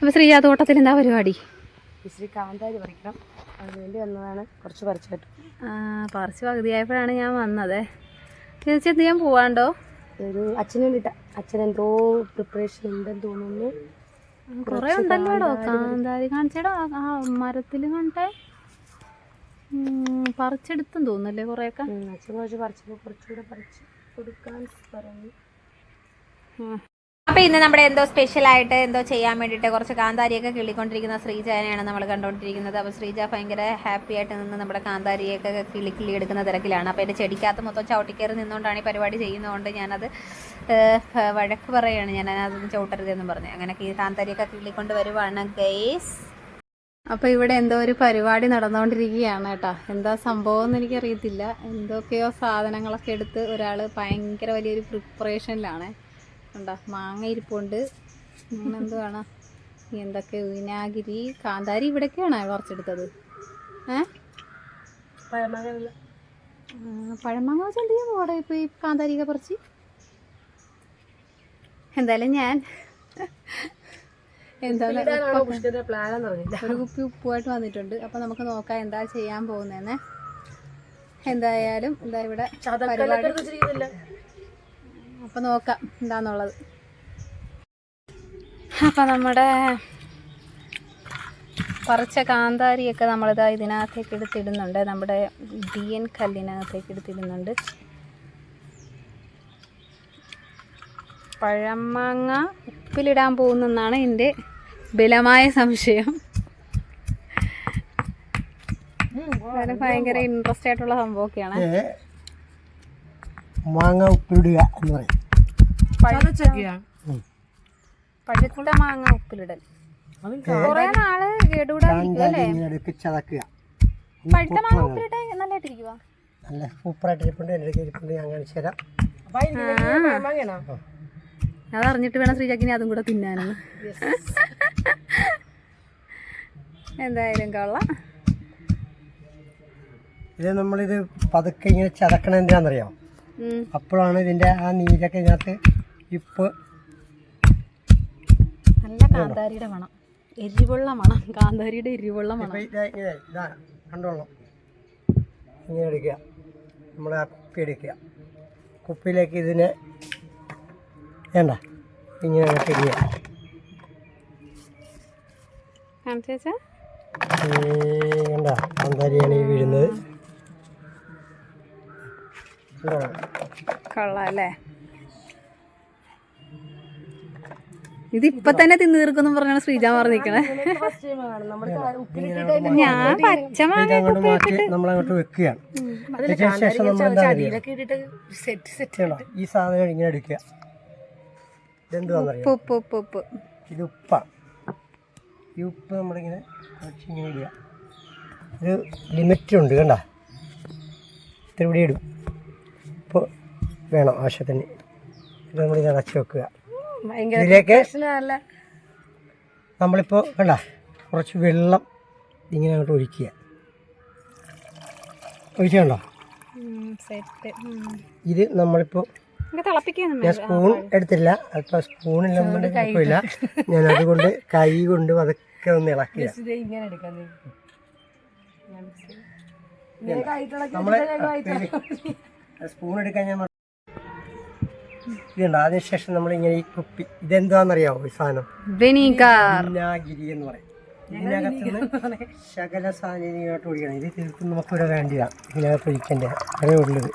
അപ്പോൾ ശ്രീജ തോട്ടത്തിൽ എന്താ പരിപാടി? ഇച്ചിരി കാന്താരി പറിക്കണം, അതിനുവേണ്ടി വന്നതാണ്. കുറച്ച് പറിച്ചിട്ട് പറിച്ച് പകുതിയായപ്പോഴാണ് ഞാൻ വന്നത്. ചേച്ചി എന്ത് ചെയ്യാൻ പോവാണ്ടോ? ഒരു അച്ഛന് വേണ്ടിയിട്ടാ. അച്ഛനെന്തോ പ്രിപ്പറേഷൻ ഉണ്ടെന്ന് തോന്നുന്നു. കുറേ ഉണ്ടല്ലോടോ കാന്താരി. കാണിച്ചേടോ ആ മരത്തിൽ കണ്ടേ പറിച്ചെടുത്തെന്ന് തോന്നുന്നല്ലേ കുറേയൊക്കെ. അച്ഛൻ കുറച്ച് പറിച്ചപ്പോൾ കുറച്ചുകൂടെ പറിച്ച് കൊടുക്കാൻ പറഞ്ഞു. അപ്പോൾ ഇന്ന് നമ്മുടെ എന്തോ സ്പെഷ്യലായിട്ട് എന്തോ ചെയ്യാൻ വേണ്ടിയിട്ട് കുറച്ച് കാന്താരിയൊക്കെ കിള്ളിക്കൊണ്ടിരിക്കുന്ന ശ്രീജനെയാണ് നമ്മൾ കണ്ടുകൊണ്ടിരിക്കുന്നത്. അപ്പോൾ ശ്രീജ ഭയങ്കര ഹാപ്പി ആയിട്ട് നിന്ന് നമ്മുടെ കാന്താരിയൊക്കെ കിള്ളി എടുക്കുന്ന തിരക്കിലാണ്. അപ്പോൾ എൻ്റെ ചെടിക്കകത്ത് മൊത്തം ചവിട്ടിക്കയറി നിന്നുകൊണ്ടാണ് ഈ പരിപാടി ചെയ്യുന്നതുകൊണ്ട് ഞാനത് വഴക്ക് പറയുകയാണ്, ഞാൻ അതൊന്നും ചവിട്ടരുതെന്ന് പറഞ്ഞ്. അങ്ങനെ ഈ കാന്താരിയൊക്കെ കിള്ളിക്കൊണ്ട് വരുവാണ് ഗൈസ്. അപ്പോൾ ഇവിടെ എന്തോ ഒരു പരിപാടി നടന്നുകൊണ്ടിരിക്കുകയാണ് കേട്ടോ. എന്താ സംഭവം എന്ന് എനിക്കറിയത്തില്ല. എന്തൊക്കെയോ സാധനങ്ങളൊക്കെ എടുത്ത് ഒരാൾ ഭയങ്കര വലിയൊരു പ്രിപ്പറേഷനിലാണ്. ഉണ്ടോ മാങ്ങ ഇരിപ്പുണ്ട്, അങ്ങനെ എന്തുവാണ് എന്തൊക്കെ വിനാഗിരി കാന്താരി ഇവിടേക്കാണ് പറിച്ചെടുത്തത്. പഴമാങ്ങ വെച്ച് എന്ത് ചെയ്യാൻ പോടെ ഇപ്പോൾ ഈ കാന്താരിയൊക്കെ പറിച്ച്? എന്തായാലും ഞാൻ ഒരു കുപ്പി ഉപ്പുമായിട്ട് വന്നിട്ടുണ്ട്. അപ്പോൾ നമുക്ക് നോക്കാം എന്താ ചെയ്യാൻ പോകുന്നതെന്ന്. എന്തായാലും എന്താ ഇവിടെ പരിപാടി, അപ്പോൾ നോക്കാം എന്താന്നുള്ളത്. അപ്പോൾ നമ്മുടെ പറിച്ച കാന്താരിയൊക്കെ നമ്മളിതാ ഇതിനകത്തേക്ക് എടുത്തിടുന്നുണ്ട്. നമ്മുടെ DN കല്ലിനകത്തേക്ക് എടുത്തിടുന്നുണ്ട്. പഴമാങ്ങ ഉപ്പിലിടാൻ പോകുന്നെന്നാണ് എൻ്റെ ബലമായ സംശയം. ഭയങ്കര ഇൻട്രസ്റ്റ് ആയിട്ടുള്ള സംഭവമൊക്കെയാണ്. മാങ്ങ ഉപ്പിലിടുക എന്ന് പറയും. പഴുത്ത മാങ്ങ ഉപ്പിലിടൽ കുറെ നാള് കേടുകൂടാതിരിക്കും അല്ലേ? ചതക്കുക. പഴുത്ത മാങ്ങ ഉപ്പിലിട്ട നല്ലതായിട്ടിരിക്കുവാ. നല്ല സൂപ്പറായിട്ടിരിപ്പുണ്ട്. എൻ്റെ ഇരിപ്പുണ്ട്, ഞാൻ കാണിച്ചു തരാം. അതറിഞ്ഞിട്ട് വേണം ശ്രീജക്കിനി അതും കൂടെ തിന്നാനെന്ന്. എന്തായാലും കൊള്ളാം. ഇത് നമ്മളിത് പതുക്കെ ഇങ്ങനെ ചതക്കണ എന്തിനാണെന്നറിയാം? അപ്പോഴാണ് ഇതിൻ്റെ ആ നീരൊക്കെ ഇതിനകത്ത് ഇപ്പ് നല്ല കാന്താരിയുടെ മണം, എരിവുള്ള മണം, കാന്താരിയുടെ എരിവുള്ള മണം. ഇതാ കണ്ടോളണം. ഇങ്ങനെ എടുക്കുക, നമ്മൾ ആ കുപ്പി എടുക്കുക. കുപ്പിയിലേക്ക് ഇതിനെ വേണ്ട ഇങ്ങനെ ഇടുക. കണ്ട കാന്താരിയാണ് ഈ വീഴുന്നത്. കൊള്ളാം അല്ലേ? ഇതിപ്പൊ തന്നെ തിന്നു തീർക്കുന്നു പറഞ്ഞാണ് ശ്രീജ പറഞ്ഞിരിക്കണേ. ഞാൻ പച്ചമാങ്ങ നമ്മളങ്ങോട്ട് വെക്കുകയാണ്. ശേഷം നമ്മൾ എന്താ ഈ സാധനം ഇങ്ങനെ എടുക്കുക. ഇതെന്തുവാന്നറിയാം? ഉപ്പ്. ഇത് ഉപ്പാണ്. ഈ ഉപ്പ് നമ്മളിങ്ങനെ ഇങ്ങനെ ഇടുക. ഒരു ലിമിറ്റുണ്ട് കണ്ട, ഇത്ര ഇവിടെ ഇടും. ഇപ്പോൾ വേണം ആവശ്യത്തിന്. ഇത് നമ്മളിത് അടച്ച് വെക്കുക. ഇതിലേക്ക് നമ്മളിപ്പോൾ കണ്ട കുറച്ച് വെള്ളം ഇങ്ങനെ അങ്ങോട്ട് ഒഴിക്കുക. ഒഴിച്ചുണ്ടോ? ഇത് നമ്മളിപ്പോൾ ഞാൻ സ്പൂൺ എടുത്തില്ല, അല്പം സ്പൂണില്ലാണ്ട് കുഴപ്പമില്ല. ഞാൻ അതുകൊണ്ട് കൈ കൊണ്ട് അതൊക്കെ ഒന്ന് ഇളക്കുക. സ്പൂൺ എടുക്കാൻ ഞാൻ ഇതുണ്ട്. അതിനുശേഷം നമ്മളിങ്ങനെ ഈ കുപ്പി, ഇതെന്താണെന്നറിയാമോ? ഈ സാധനം വിനാഗിരി എന്ന് പറയും. ഇതിനകത്തുനിന്ന് ശകല സാധനം ഇങ്ങോട്ട് ഒഴിക്കണം. ഇത് തീർത്തും നമുക്കിവിടെ വേണ്ടിയാണ് ഇതിനകത്ത് ഒഴിക്കേണ്ട, അതേ ഉള്ളത്.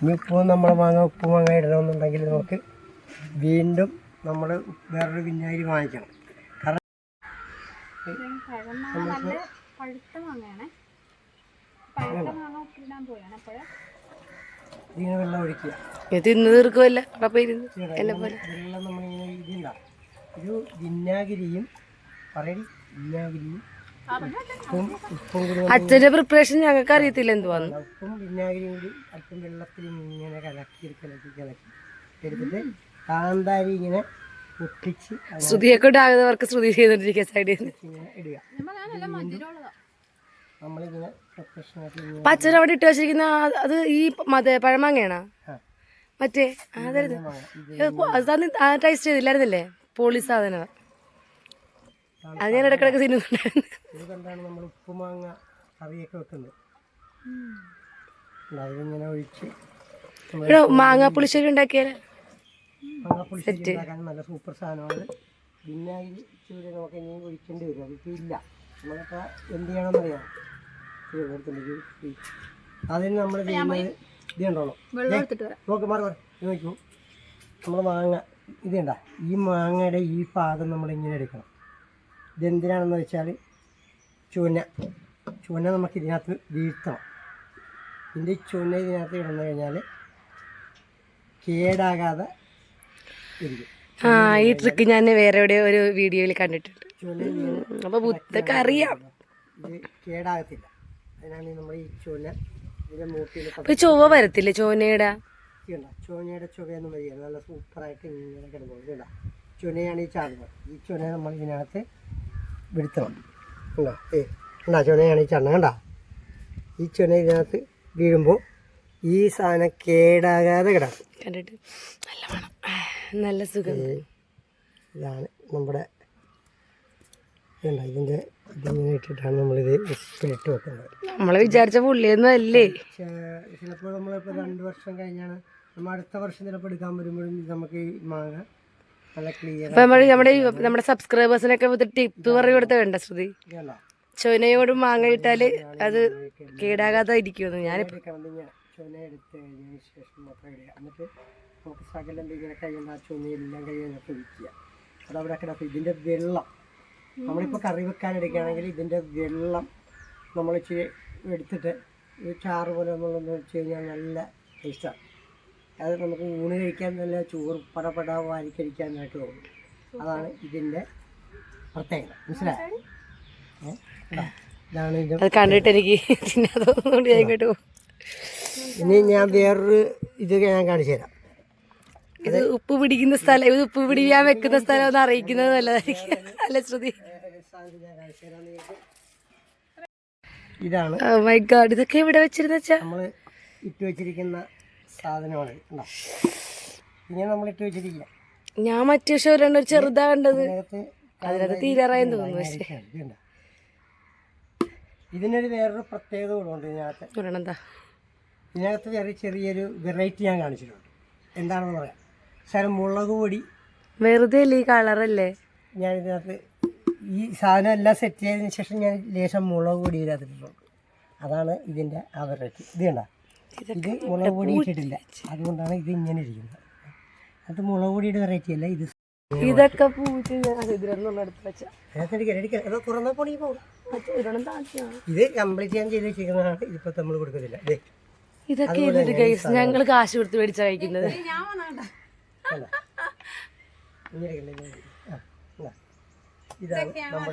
ഇനിയിപ്പോൾ നമ്മൾ ഉപ്പ് മാങ്ങ ഇടണമെന്നുണ്ടെങ്കിൽ നമുക്ക് വീണ്ടും നമ്മൾ വേറൊരു വിനാഗിരി വാങ്ങിക്കണം. കാരണം ഇങ്ങനെ വെള്ളം ഒഴിക്കുക. തീർക്കുമല്ല വെള്ളം നമ്മളിങ്ങനെ ഇതില്ല. ഇത് വിനാഗിരിയും വിനാഗിരിയും അച്ഛന്റെ പ്രിപ്പറേഷൻ ഞങ്ങൾക്ക് അറിയത്തില്ല എന്തുവാന്ന്. ഉപ്പും വിനാഗിരിയും കൂടി അല്പം വെള്ളത്തിൽ ഇങ്ങനെ കലക്കി എടുത്തിട്ട് കാന്താരി ഇങ്ങനെ പൊട്ടിച്ച് ശ്രുതിയൊക്കെ ഉണ്ടാകുന്നവർക്ക് ശ്രുതി ചെയ്തോണ്ടിരിക്കുക സൈഡിൽ ഇങ്ങനെ ഇടുക. നമ്മളിങ്ങനെ പച്ചര അവിടെ ഇട്ട് വെച്ചിരിക്കുന്ന അത് ഈ പഴമാങ്ങയാണോ? മറ്റേ അതായിരുന്നു. അത് ടേസ്റ്റ് ചെയ്തില്ലായിരുന്നല്ലേ? പോളി സാധനം. അത് ഞാൻ ഇടക്കിടക്ക് തിന്നുന്നുണ്ടായിരുന്നു. ഇത് കണ്ടാണ് നമ്മൾ ഉപ്പുമാങ്ങ കറിയൊക്കെ വെക്കുന്നത്. അതിലിങ്ങനെ ഒഴിച്ച് മാങ്ങാ പുളിശ്ശേരി ഉണ്ടാക്കിയാൽ മാങ്ങാപ്പുളിശ്ശേരി ഉണ്ടാക്കാൻ നല്ല സൂപ്പർ സാധനമാണ്. വിനാഗിരി ഇച്ചിരി നമുക്ക് ഇനിയും ഒഴിക്കേണ്ടി വരും. അതിപ്പോൾ ഇല്ല. നമ്മളിപ്പോൾ എന്ത് ചെയ്യണമെന്നറിയാം. അതിന് നമ്മൾ ചെയ്യുന്നത് ഇത് കണ്ടോളൂ. നോക്ക് മാറി നോക്കൂ. നമ്മൾ മാങ്ങ ഇത് കണ്ട, ഈ മാങ്ങയുടെ ഈ ഭാഗം നമ്മളിങ്ങനെ എടുക്കണം. ഇതെന്തിനാണെന്ന് വെച്ചാൽ ചുവന്ന നമുക്ക് ഇതിനകത്ത് വീഴ്ത്തണം. ഇതിൻ്റെ ചുവന്ന ഇതിനകത്ത് കിടന്നു കഴിഞ്ഞാൽ കേടാകാതെ ഇരിക്കും. ഈ ട്രിക്ക് ഞാൻ വേറെ എവിടെ ഒരു വീഡിയോയിൽ കണ്ടിട്ടുണ്ട്. അപ്പോൾ ബുദ്ധക്ക് അറിയാം, ഇത് കേടാകത്തില്ല. അതിനാണ് നമ്മൾ ഈ ചുവന്ന ഇതിൻ്റെ മൂട്ടിൽ ചൊവ്വ വരത്തില്ലേ ചോനയുടെ? ചുവനയുടെ ചുവയൊന്നും വരികയില്ല. നല്ല സൂപ്പറായിട്ട് ഇങ്ങനെ കിടന്നു ഇല്ല. ചുവനയാണ് ഈ ചാടുന്നത്. ഈ ചുവന നമ്മൾ ഇതിനകത്ത് വിടുത്തണം. കണ്ടോ? കണ്ടാ ചുവനയാണ് ഈ ചാടുന്നത്. കണ്ടാ ഈ ചുവന ഇതിനകത്ത് വീഴുമ്പോൾ ഈ സാധനം കേടാകാതെ കിടക്കും. കണ്ടിട്ട് നല്ല മണം, നല്ല സുഖം. ഇതാണ് നമ്മുടെ ഇതിൻ്റെ ഇതിങ്ങനെ ഇട്ടിട്ടാണ് നമ്മളിത് ഉപ്പിലിട്ട് വെക്കുന്നത്. നമ്മൾ വിചാരിച്ച പുള്ളിയൊന്നും അല്ലേ. ചിലപ്പോൾ നമ്മളിപ്പോൾ 2 വർഷം കഴിഞ്ഞാണ് നമ്മൾ അടുത്ത വർഷം ചിലപ്പോൾ എടുക്കാൻ വരുമ്പോഴും നമുക്ക് ഈ മാങ്ങ നല്ല ക്ലിയർ. നമ്മുടെ സബ്സ്ക്രൈബേഴ്സിനൊക്കെ ടിപ്പ് പറഞ്ഞു കൊടുത്ത വേണ്ട ശ്രുതി. ചുവനയോടും മാങ്ങ ഇട്ടാല് അത് കേടാകാതെ ഇരിക്കുമെന്ന് ഞാനിപ്പോൾ ചുവന എടുത്ത് കഴിഞ്ഞതിന് ശേഷം മാത്രം ഇടുക. എന്നിട്ട് നമുക്ക് സകലം ഇങ്ങനെ കഴിയുന്ന ആ ചുവനയെല്ലാം കഴിയുന്നൊക്കെ ഒഴിക്കുക. അതവിടെ കിടക്കും. ഇതിൻ്റെ വെള്ളം നമ്മളിപ്പോൾ കറി വെക്കാൻ എടുക്കുകയാണെങ്കിൽ ഇതിൻ്റെ വെള്ളം നമ്മൾ ഇച്ചിരി എടുത്തിട്ട് ഈ ചാറ് പോലെ നമ്മളൊന്ന് വെച്ച് കഴിഞ്ഞാൽ നല്ല ടേസ്റ്റാണ്. അത് നമുക്ക് ഊണ് കഴിക്കാൻ നല്ല ചോറ് പടപട വാരി കഴിക്കാനായിട്ട് തോന്നും. അതാണ് ഇതിൻ്റെ പ്രത്യേകത. മനസ്സിലായോ? ഇതാണ് ഇതിൻ്റെ. അത് കണ്ടിട്ട് എനിക്ക് തോന്നുന്നുണ്ട് ഞാൻ കേട്ടു. ഇനി ഞാൻ വേറൊരു ഇത് ഞാൻ കാണിച്ചു തരാം. ഇത് ഉപ്പ് പിടിക്കുന്ന സ്ഥലം, ഇത് ഉപ്പ് പിടിക്കാൻ വെക്കുന്ന സ്ഥലം ഒന്ന് അറിയിക്കുന്നത് നല്ലതായിരിക്കും. അല്ല ശ്രുതി? ഇതാണ് മൈ ഗോഡ്, ഇതൊക്കെ ഇവിടെ വെച്ചിരുന്ന നമ്മൾ ഇട്ട് വെച്ചിരിക്കുന്ന സാധനമാണ്. ഇങ്ങനെ നമ്മൾ ഇട്ട് വെച്ചിരിക്കുക. ഞാൻ മറ്റു പക്ഷെ ഒരു ചെറുതാ കണ്ടത്, അതിനകത്ത് തീരാറായെന്ന് തോന്നുന്നു. പക്ഷേ ഇതിനൊരു വേറൊരു പ്രത്യേകത കൂടെ ഇതിനകത്ത്. ഇതിനകത്ത് ചെറിയൊരു വെറൈറ്റി ഞാൻ കാണിച്ചിട്ടുണ്ട്. എന്താണെന്ന് പറയാം. ശകലം മുളക് പൊടി വെറുതെ അല്ലേ, ഈ കളറല്ലേ. ഞാൻ ഇതിനകത്ത് ഈ സാധനം എല്ലാം സെറ്റ് ചെയ്തതിന് ശേഷം ഞാൻ ലേശം മുളക് പൊടി ഇതിനകത്തിട്ടുണ്ട്. അതാണ് ഇതിൻ്റെ ആ വെറൈറ്റി. ഇത് കണ്ട, ഇത് മുളക് പൊടി ഇട്ടിട്ടില്ല, അതുകൊണ്ടാണ് ഇത് ഇങ്ങനെ ഇരിക്കുന്നത്. അത് മുളക് പൊടിയുടെ വെറൈറ്റി അല്ല ഇത്. ഇതൊക്കെ പൂച്ച ഇതിലൊന്നും എടുത്ത് വെച്ചാൽ അത് തുറന്ന പൊടി പോകും. ഇത് കംപ്ലീറ്റ് ഞാൻ ചെയ്ത് വെച്ചിരിക്കുന്നതാണ്. ഇതിപ്പോൾ നമ്മൾ കൊടുക്കുന്നില്ല. ഇതൊക്കെ ഞങ്ങൾ കാശ് കൊടുത്ത് മേടിച്ച കഴിക്കുന്നത്. ഇതാണ് നമ്മുടെ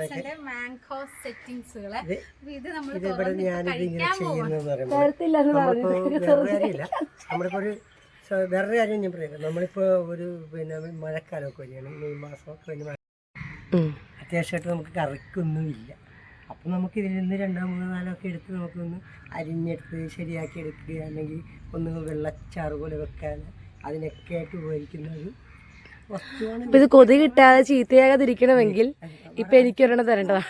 ഇതിവിടെ ഞാനിത് ഇങ്ങനെ ചെയ്യുന്നതെന്ന് പറയുമ്പോൾ നമ്മളിപ്പോൾ ഒരു വേറൊരു കാര്യം ഞാൻ പറയാം. നമ്മളിപ്പോൾ ഒരു മഴക്കാലമൊക്കെ വരികയാണ്, മെയ് മാസമൊക്കെ കഴിഞ്ഞ് അത്യാവശ്യമായിട്ട് നമുക്ക് കറിക്കൊന്നുമില്ല. അപ്പം നമുക്ക് ഇതിൽ നിന്ന് 2, 3, 4 എടുത്ത് നമുക്കൊന്ന് അരിഞ്ഞെടുത്ത് ശരിയാക്കി എടുക്കുക, അല്ലെങ്കിൽ ഒന്ന് വെള്ളച്ചാറ് പോലെ വെക്കാൻ അതിനൊക്കെ ആയിട്ട് ഉപയോഗിക്കുന്ന ഒരു വസ്തുവാണ്. ഇത് കൊതി കിട്ടാതെ ചീത്തയാകാതിരിക്കണമെങ്കിൽ ഇപ്പം എനിക്കൊരെണ്ണം തരേണ്ടതാണ്.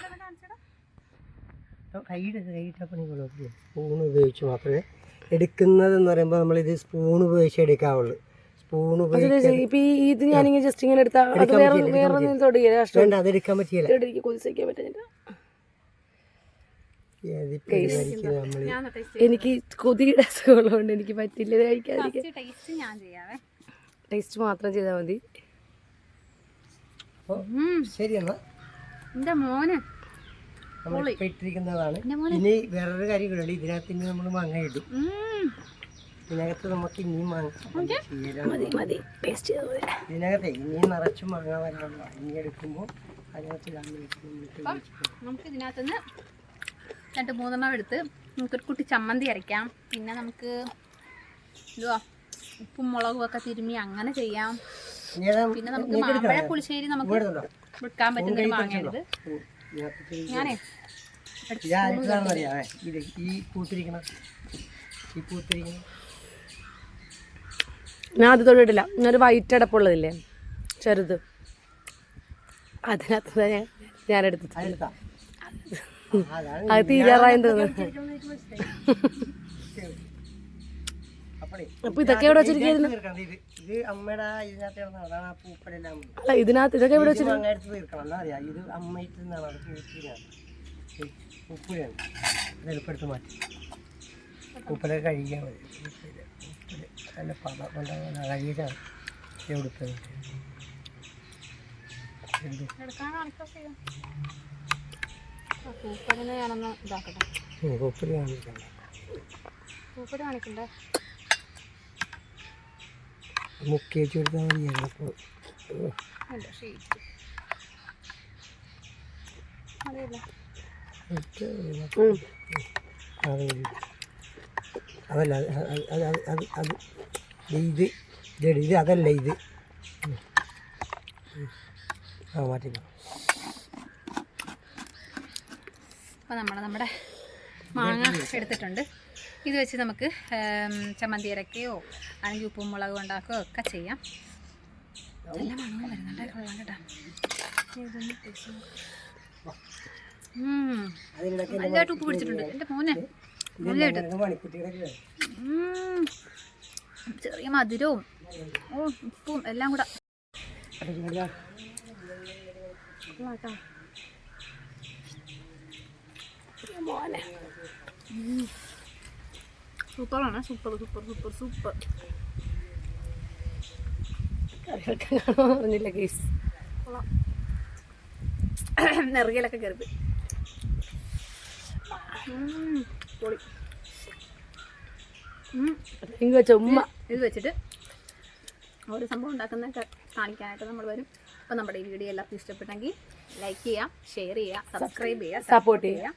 കൈയിട്ട പണി കുഴപ്പമില്ല. സ്പൂൺ ഉപയോഗിച്ച് മാത്രമേ എടുക്കുന്നതെന്ന് പറയുമ്പോൾ നമ്മളിത് സ്പൂൺ ഉപയോഗിച്ച് എടുക്കാവുള്ളൂ. സ്പൂൺ ഉപയോഗിച്ച് ഇത് ഞാനിങ്ങനെ ജസ്റ്റ് ഇങ്ങനെ എടുത്താൽ അതെടുക്കാൻ പറ്റില്ല. കൊതിക്കാൻ പറ്റില്ല. എനിക്ക് കൊതിയുടെ അസുഖമുള്ളതുകൊണ്ട് എനിക്ക് പറ്റില്ല കഴിക്കാതിരിക്കാൻ. ടേസ്റ്റ് മാത്രം ചെയ്താൽ മതി. ശരി എന്നാ നമ്മളിപ്പോൾ ഇട്ടിരിക്കുന്നതാണ്. ഇനി വേറൊരു കാര്യം കൂടെ, ഇതിനകത്ത് ഇനി നമ്മൾ മാങ്ങ ഇടും. ഇതിനകത്ത് നമുക്ക് ഇനിയും മാങ്ങ ഇതിനകത്ത് ഇനിയും നിറച്ചും മാങ്ങ വരാനുള്ള ഇനി എടുക്കുമ്പോൾ അതിനകത്ത് നമുക്ക് ഇതിനകത്തുനിന്ന് 2-3 എടുത്ത് നമുക്കൊരു കുട്ടി ചമ്മന്തി അരയ്ക്കാം. പിന്നെ നമുക്ക് എന്തുവാ ഉപ്പും മുളകും ഒക്കെ തിരുമ്മി അങ്ങനെ ചെയ്യാം. പിന്നെ നമുക്ക് മാമ്പഴ പുളിശ്ശേരി നമുക്ക് വെക്കാൻ പറ്റുന്ന മാങ്ങയാണിത്. ഞാനേ ഞാൻ അത് തൊട്ടിട്ടില്ല. ഞാനൊരു വൈറ്റ് അടപ്പുള്ളതില്ലേ ചെറുത്, അതിനകത്ത് ഞാൻ ഞാനെടുത്തു. അതെടുത്താ അതാണ് അത് തീരാറായെന്ന് തോന്നുന്നു. അപ്പഴേ അപ്പൊ ഇതൊക്കെ എവിടെ വെച്ചിരിക്കുന്നു? ഇത് അമ്മയുടെ ഇതിനകത്ത് അതാണ് ആ പൂപ്പലെല്ലാം അല്ല ഇതിനകത്ത് ഇതൊക്കെ എവിടെ വെച്ചിരിക്കും? അങ്ങടുത്ത് തീർക്കണം എന്നാ അറിയാം. ഇത് അമ്മയിട്ട് നിന്നാണ് അത് പൂപ്പിലാണ് ഉപ്പിലാണ്. ഇത് എളുപ്പെടുത്ത് മാറ്റി ഉപ്പിലൊക്കെ കഴിക്കാൻ മതി. ഉപ്പില് നല്ല പദം കഴിയിച്ചാണ് എടുത്തത്. പൂപ്പടിനെ ഞാനൊന്ന് ഇതാക്കട്ടെ. ഉപ്പില് കാണിക്കണ്ട. പൂപ്പടി കാണിക്കണ്ടേ? മുക്കേച്ച് കൊടുത്താൽ മതി. ഞങ്ങൾക്ക് അതല്ല അത് ഇത് ഇത് അതല്ല ഇത്. ആ മാറ്റിക്കോ. അപ്പോൾ നമ്മുടെ മാങ്ങ എടുത്തിട്ടുണ്ട്. ഇത് വെച്ച് നമുക്ക് ചമ്മന്തി അരക്കുകയോ അല്ലെങ്കിൽ ഉപ്പും മുളകും ഉണ്ടാക്കുകയോ ഒക്കെ ചെയ്യാം. നല്ല മണവും വരുന്നുണ്ട്. കൊള്ളാം കേട്ടോ. നല്ലതായിട്ട് ഉപ്പ് പിടിച്ചിട്ടുണ്ട് എൻ്റെ മോനെ. നല്ലതായിട്ട് ചെറിയ മധുരവും ഉപ്പും എല്ലാം കൂടെ കേട്ടോ. മോനെ സൂപ്പറാണ്. Super super super super. പറഞ്ഞില്ല കേസ്. നെറുകയിലൊക്കെ കയറി പൊളി. ഉമ്മ ഇത് വെച്ചിട്ട് ഒരു സംഭവം ഉണ്ടാക്കുന്നതൊക്കെ കാണിക്കാനായിട്ട് നമ്മൾ വരും. അപ്പോൾ നമ്മുടെ ഈ വീഡിയോ എല്ലാവർക്കും ഇഷ്ടപ്പെട്ടെങ്കിൽ ലൈക്ക് ചെയ്യുക, ഷെയർ ചെയ്യുക, സബ്സ്ക്രൈബ് ചെയ്യുക, സപ്പോർട്ട് ചെയ്യുക.